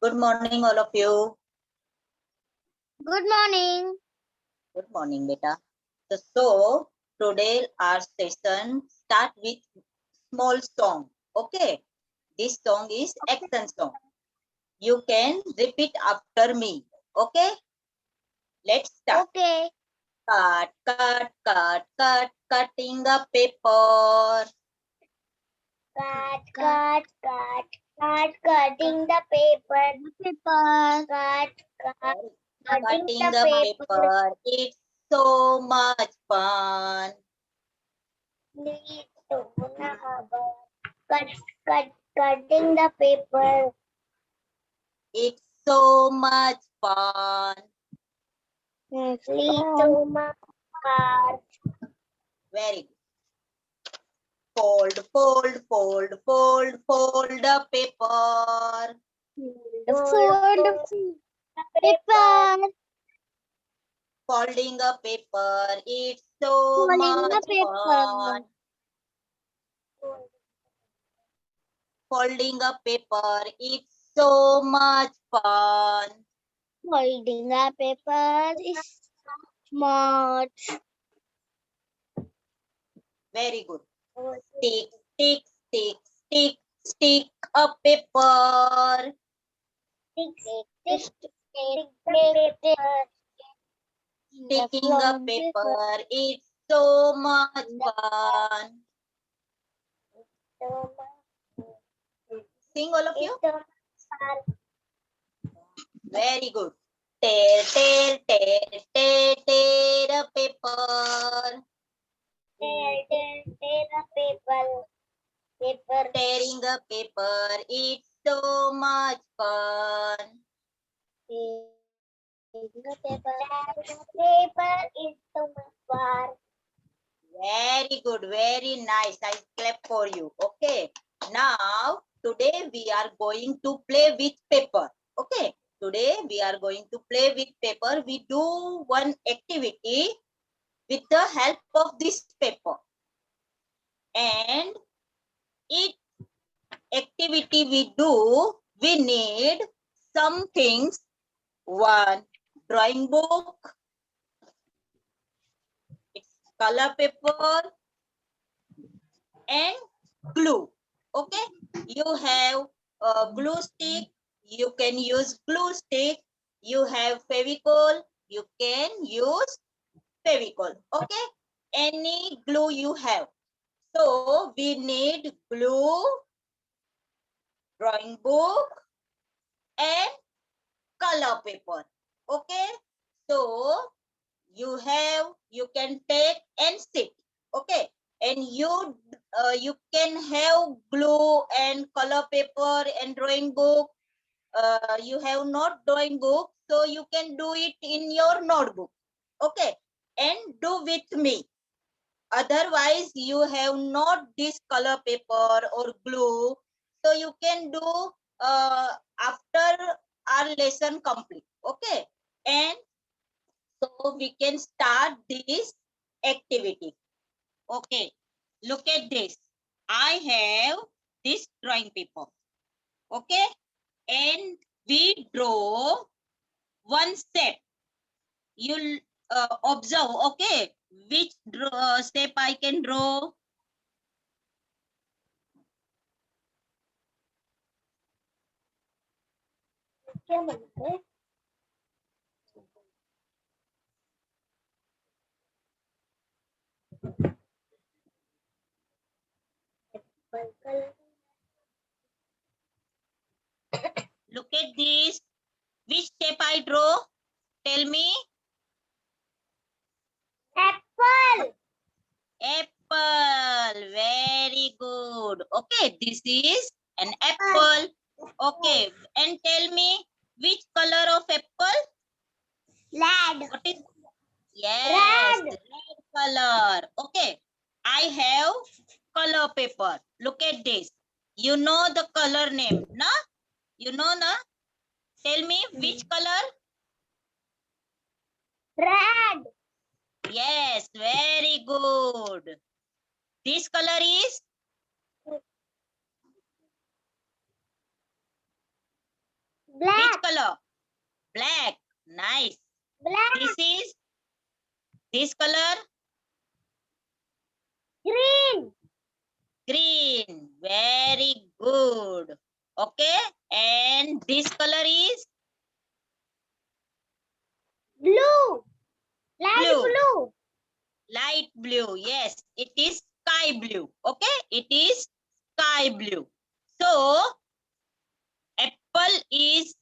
Good morning, all of you. Good morning. Good morning, beta. So today our session start with small song. Okay, this song is action song. You can repeat after me. Okay, let's start. Okay. Cut, cut, cut, cut, cutting the paper. Cut, cut, cut, cut, cutting the paper. Cut, cut, cutting Cutting the the paper. paper. It's so much fun. Need to cut, cut, cutting the paper. It's so much fun. Need to Very good. Fold, fold, fold, fold, fold the paper. fold paper. Folding a paper. It's so Folding much the paper. fun. Folding a paper. It's so much fun. Folding the paper is much. Very good. Stick, stick, stick, stick, stick a paper. Sticking a paper. It's so much fun. Sing, all of you. Very good. Tear, tear, tear, tear, tear a paper. Tearing a paper, it's so much fun. Very good, very nice. I clap for you. Okay. Now, today we are going to play with paper. Okay. Today we are going to play with paper. We do one activity with the help of this paper. And each activity we do, we need some things. One drawing book, it's color paper and glue. Okay, you have a glue stick, you can use glue stick. You have Fevicol, you can use Fevicol. Okay, any glue you have. So we need glue, drawing book and color paper. Okay, so you can take and sit. Okay, and you can have glue and color paper and drawing book. You have not drawing book, so you can do it in your notebook. Okay, and do with me. Otherwise you have not this color paper or glue, so you can do after our lesson complete. Okay, and so we can start this activity. Okay, look at this. I have this drawing paper. Okay, and we draw one step. You'll observe. Okay, which step I can draw. Look at this. Which step I draw? Tell me. Apple. Apple. Very good. Okay, this is an apple. Okay, and tell me which color of apple? Red. What is? Yes, Red. red color. Okay, I have color paper. Look at this. You know the color name, na? You know, na? Tell me which color? Red. Yes, very good. This color is? Black. color? Black. Nice. Black. This is this color? Green. Green. Very good. Okay. And this color is Blue. Light blue. blue. Light blue. Yes, it is sky blue. Okay. It is sky blue. So apple is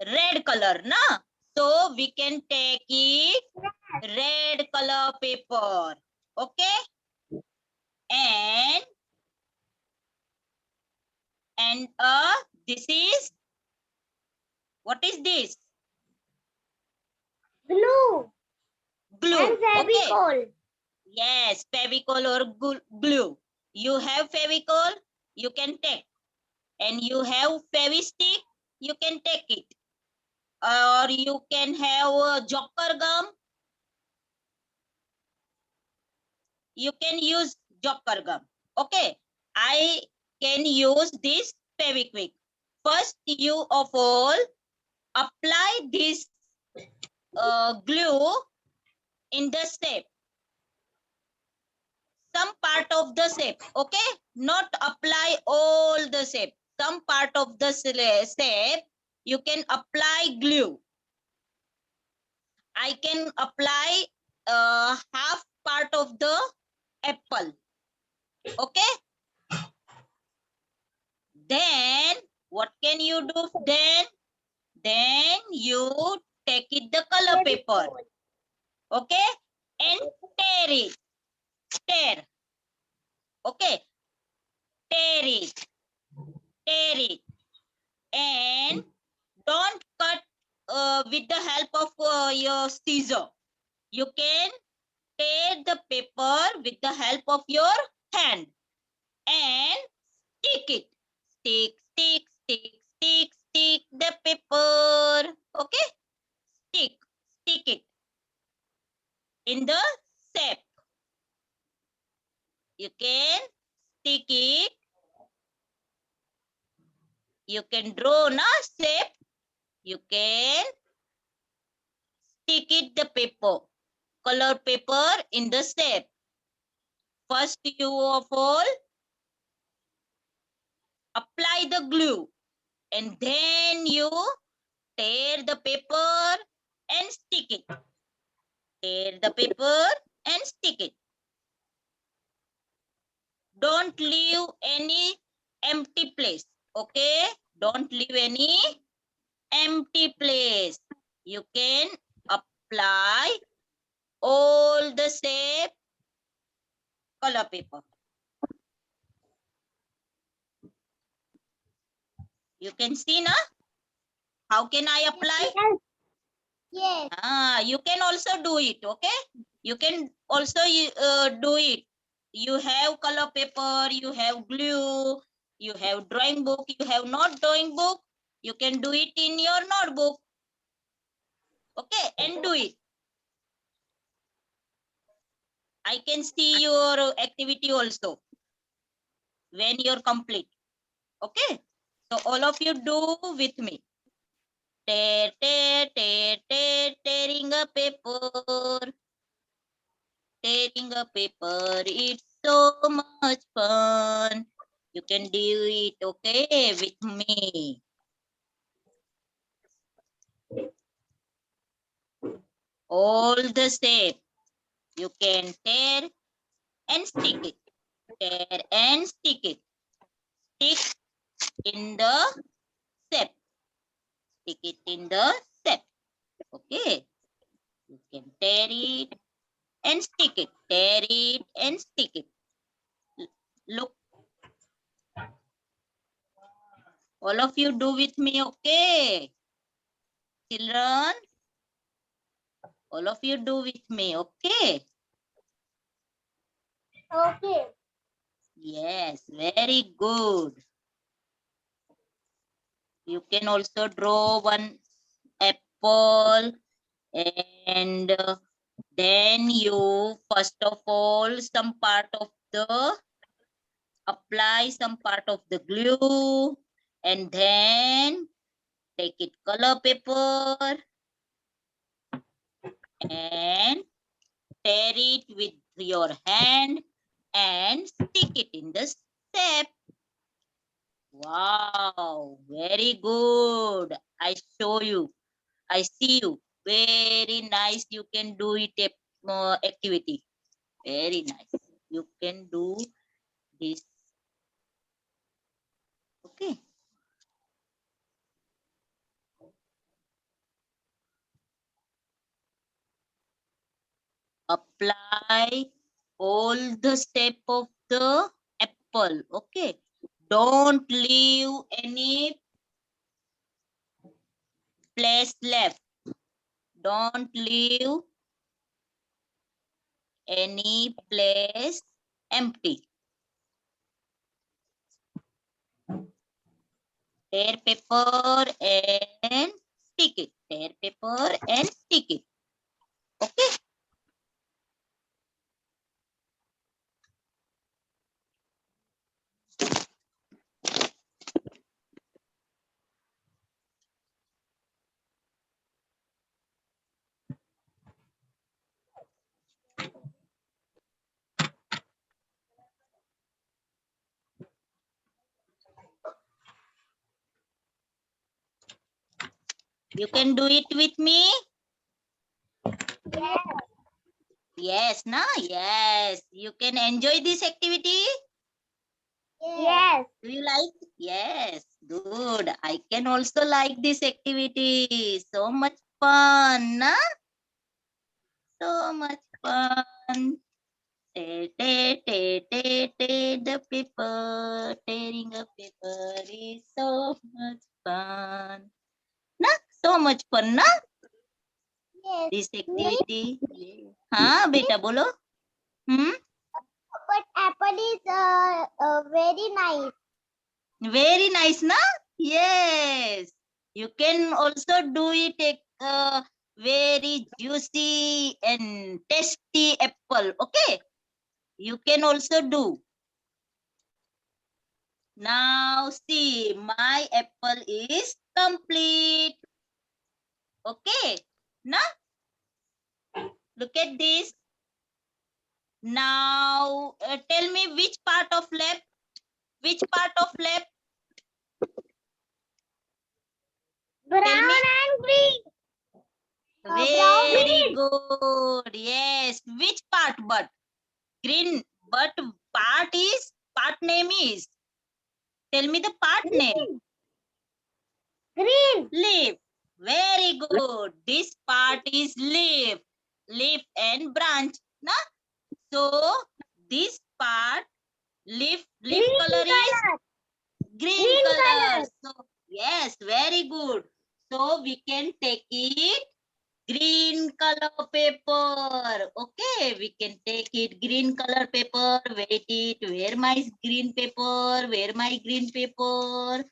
red color, na? So we can take it red color paper. Okay. And this is, what is this? Blue. Glue. And Okay. Fevicol. Yes, Fevicol or glue. You have Fevicol, you can take. And you have Fevistick, you can take it. Or you can have Joker gum. You can use Joker gum. Okay. I can use this Feviquick. First, you of all apply this glue in the shape. Some part of the shape. Okay. Not apply all the shape. Some part of the shape you can apply glue. I can apply half part of the apple. Okay. Then what can you do then? Then you take it the color paper. Okay. And tear it. Tear. Okay. Tear it. Tear it. And don't cut with the help of your scissor. You can tear the paper with the help of your hand and stick it. Stick, stick, stick, stick, stick the paper. Okay? Stick it in the shape. You can stick it. You can draw na shape. You can stick it the paper, color paper in the shape. First you of all apply the glue and then you tear the paper and stick it. Tear the paper and stick it. Don't leave any empty place. Okay? Don't leave any empty place. You can apply all the shape color paper. You can see na? How can I apply? Yes. You can also do it. Okay? You can also do it. You have color paper, you have glue, you have drawing book, you have not drawing book. You can do it in your notebook. Okay, and do it. I can see your activity also when you're complete. Okay, so all of you do with me. Tear, tear, tear, tear, tearing a paper. Tearing a paper, it's so much fun. You can do it, okay, with me. All the shape. You can tear and stick it. Tear and stick it. Stick in the shape. Stick it in the shape. Okay. You can tear it and stick it. Tear it and stick it. Look. All of you do with me, okay? Children. All of you do with me, okay? Okay. Yes, very good. You can also draw one apple and then you first of all some part of the apply some part of the glue and then take it color paper and tear it with your hand and stick it in the shape. Wow, very good. I show you. I see you. Very nice. You can do it activity. Very nice. You can do this. Okay. Apply all the step of the apple. Okay. Don't leave any place left. Don't leave any place empty. Tear paper and stick it. Tear paper and stick it. Okay. You can do it with me. Yes. Yes, na? Yes. You can enjoy this activity. Yes. Do you like? Yes. Good. I can also like this activity. So much fun, na? So much fun. The paper. Tearing a paper is so much fun. Na? So much fun, na? Yes. This activity. हाँ बेटा बोलो. But apple is very nice. Very nice, na? Yes. You can also do it very juicy and tasty apple. Okay. You can also do. Now see, my apple is complete. Okay. Now look at this. Now tell me which part of left? Which part of left? Brown Tell me. and green. Brown Very green. good. Yes. Which part but? Green. But part name is. Tell me the part name. Green. Leaf. Very good. This part is leaf. Leaf and branch. Na? So this part leaf Green color is color. green Green color. color. So yes, very good. So we can take it green color paper. Okay, we can take it green color paper. Wait it. Where my green paper? Where my green paper?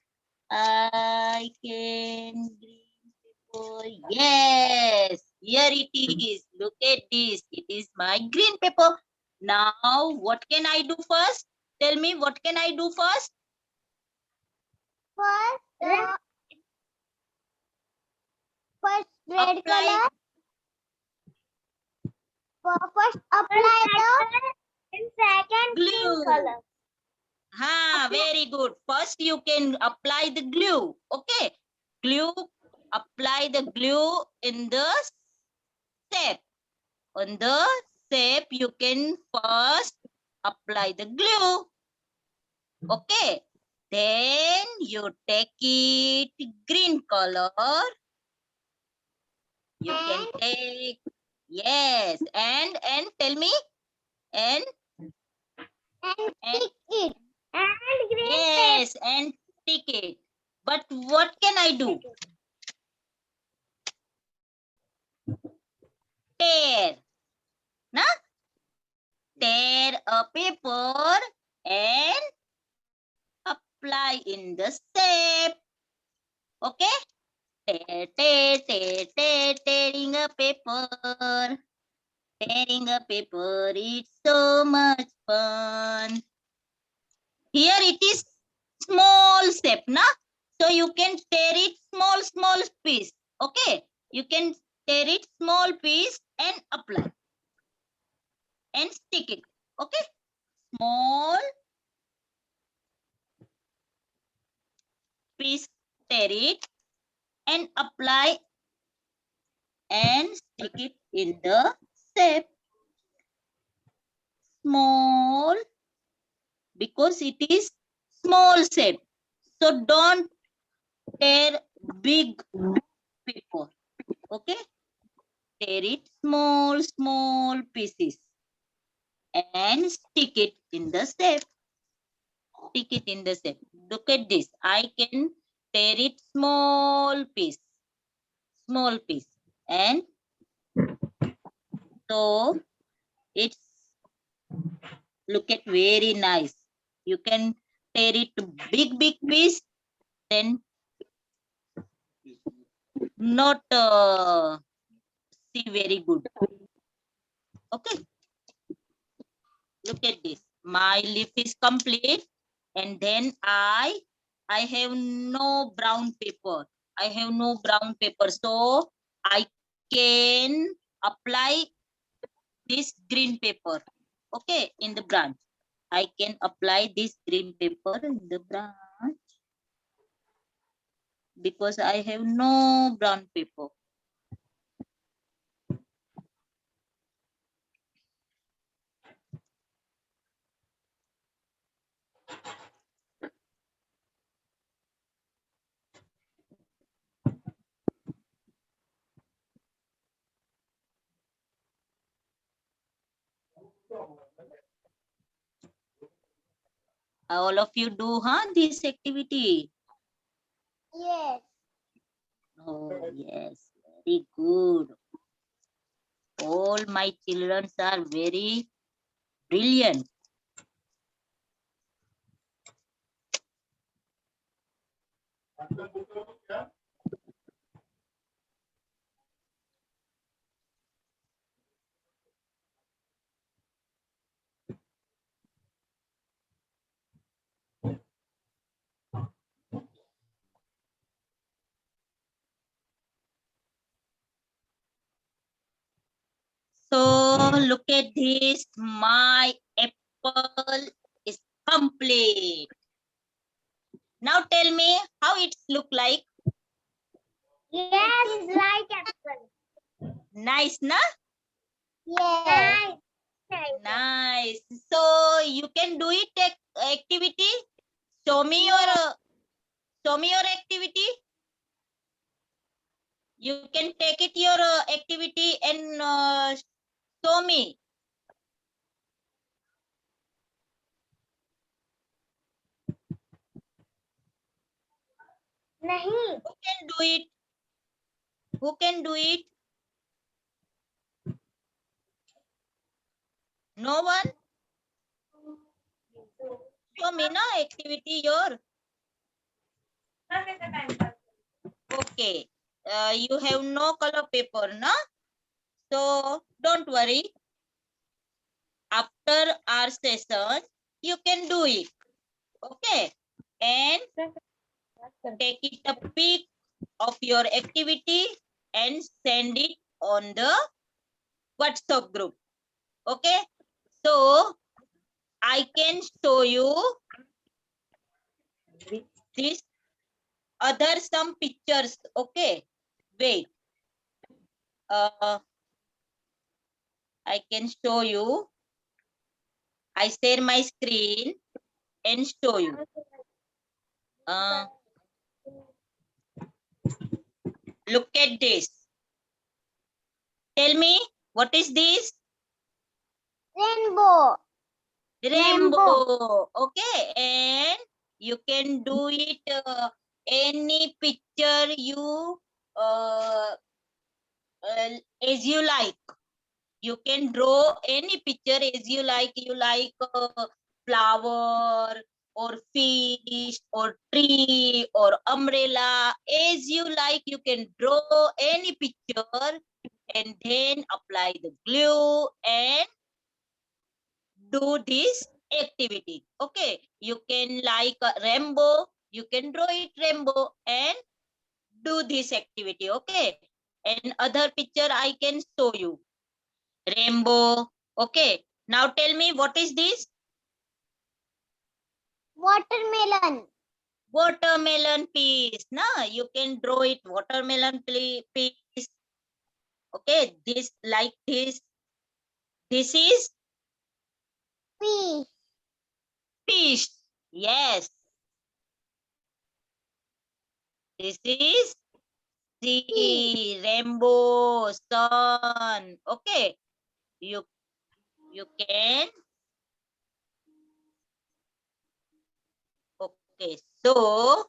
I can green paper. Yes, here it is. Look at this. It is my green paper. Now, what can I do first? Tell me, what can I do first? First red Apply. color. First apply the and second green Glue. color. Very good. First, you can apply the glue. Okay. Glue. Apply the glue in the shape. On the shape, you can first apply the glue. Okay. Then you take it green color. You can take, yes, and tell me, and Stick it. And green yes, and stick it. But what can I do? Tear. Na? Tear a paper and apply in the shape. Okay? Tearing a paper. Tearing a paper, it's so much fun. Here it is small shape, na? So you can tear it small piece. Okay, you can tear it small piece and apply and stick it. Okay, small piece, tear it and apply and stick it in the shape. Small, because it is small shape. So don't tear big paper. Okay, tear it small pieces and stick it in the shape. Stick it in the shape. Look at this. I can tear it small piece, and so it's look at very nice. You can tear it to big piece, then not see very good. Okay, look at this. My leaf is complete, and then I have no brown paper. I have no brown paper, so I can apply this green paper. Okay, in the branch. I can apply this green paper in the branch because I have no brown paper. All of you do, this activity? Yes. Oh, yes, very good. All my children are very brilliant. So look at this. My apple is complete. Now tell me how it look like. Yes, like apple. Nice, na? Yes. Nice. So you can do it activity. Show me your activity. You can take it your activity and show me. Nahi. Who can do it? Who can do it? No one? Show me na activity your. Okay. You have no color paper, na? So don't worry. After our session, you can do it. Okay. And take it a pic of your activity and send it on the WhatsApp group. Okay. So I can show you this other some pictures. Okay. Wait. I can show you. I share my screen and show you. Look at this. Tell me, what is this? Rainbow. Rainbow. Okay, and you can do it any picture you uh, as you like. You can draw any picture as you like. You like flower or fish or tree or umbrella. As you like, you can draw any picture and then apply the glue and do this activity. Okay, you can like a rainbow. you can draw it rainbow and do this activity. Okay. And other picture I can show you. Rainbow. Okay. Now tell me what is this? Watermelon. Watermelon piece. Na, you can draw it watermelon piece. Okay. This like this. This is Fish. fish. Yes. This is sea, rainbow, sun. Okay. You can. Okay. So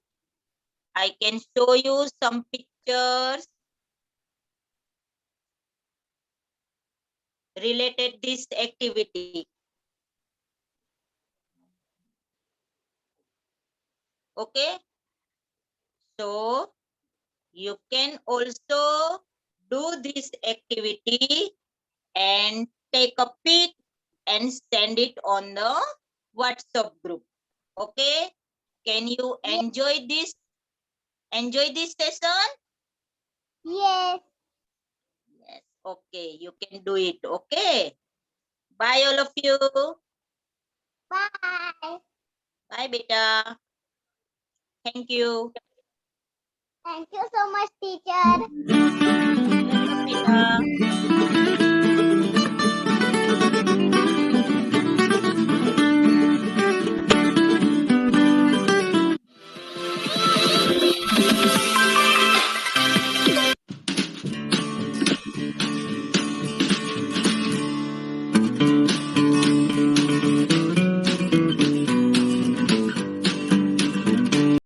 I can show you some pictures related this activity. Okay. So you can also do this activity and take a pic and send it on the WhatsApp group. Okay. Can you enjoy this? Enjoy this session? Yes. Yes. Okay. You can do it. Okay. Bye all of you. Bye. Bye beta. Thank you. Thank you so much, teacher. Welcome beta.